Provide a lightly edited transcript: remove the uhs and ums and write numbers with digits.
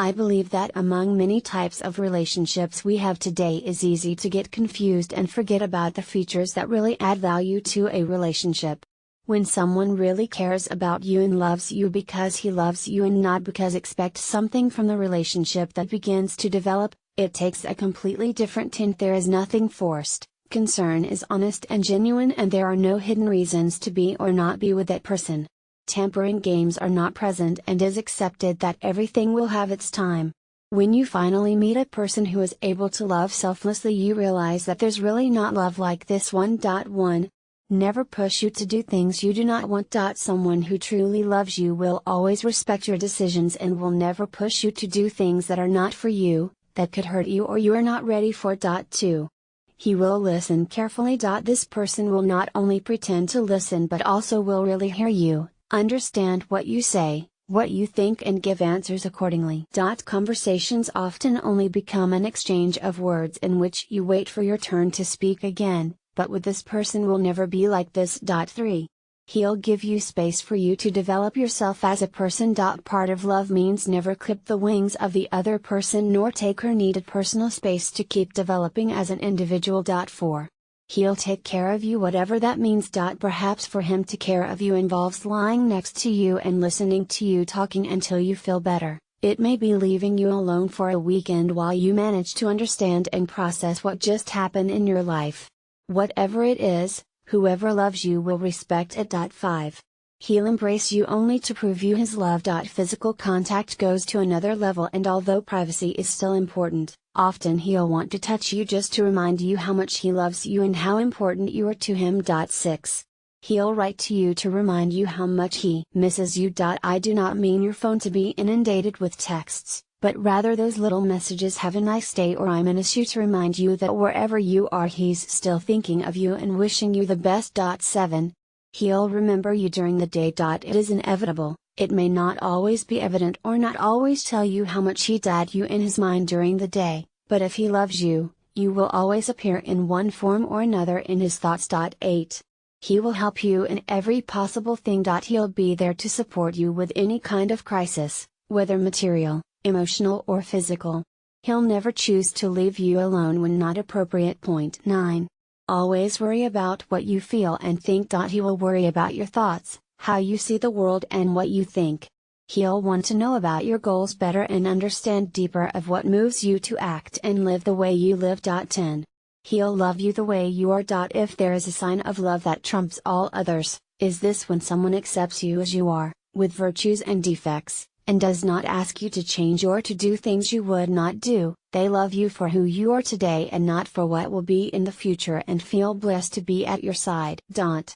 I believe that among many types of relationships we have today is easy to get confused and forget about the features that really add value to a relationship. When someone really cares about you and loves you because he loves you and not because expects something from the relationship that begins to develop, it takes a completely different tint. There is nothing forced, concern is honest and genuine, and there are no hidden reasons to be or not be with that person. Tampering games are not present, and is accepted that everything will have its time. When you finally meet a person who is able to love selflessly, you realize that there's really not love like this. 1.1 Never push you to do things you do not want. Someone who truly loves you will always respect your decisions and will never push you to do things that are not for you, that could hurt you or you are not ready for. 2 He will listen carefully. This person will not only pretend to listen but also will really hear you, understand what you say, what you think, and give answers accordingly. Conversations often only become an exchange of words in which you wait for your turn to speak again, but with this person will never be like this. 3 He'll give you space for you to develop yourself as a person. Part of love means never clip the wings of the other person nor take her needed personal space to keep developing as an individual. 4 He'll take care of you, whatever that means. Perhaps for him to care of you involves lying next to you and listening to you talking until you feel better. It may be leaving you alone for a weekend while you manage to understand and process what just happened in your life. Whatever it is, whoever loves you will respect it. 5 He'll embrace you only to prove you his love. Physical contact goes to another level, and although privacy is still important, often he'll want to touch you just to remind you how much he loves you and how important you are to him. 6 He'll write to you to remind you how much he misses you. I do not mean your phone to be inundated with texts, but rather those little messages, "Have a nice day" or "I miss you," to remind you that wherever you are he's still thinking of you and wishing you the best. 7 He'll remember you during the day. It is inevitable, it may not always be evident or not always tell you how much he had you in his mind during the day, but if he loves you, you will always appear in one form or another in his thoughts. 8 He will help you in every possible thing. He'll be there to support you with any kind of crisis, whether material, emotional or physical. He'll never choose to leave you alone when not appropriate. 9 Always worry about what you feel and think. He will worry about your thoughts, how you see the world, and what you think. He'll want to know about your goals better and understand deeper of what moves you to act and live the way you live. 10 He'll love you the way you are. If there is a sign of love that trumps all others, is this when someone accepts you as you are, with virtues and defects, and does not ask you to change or to do things you would not do. They love you for who you are today and not for what will be in the future, and feel blessed to be at your side.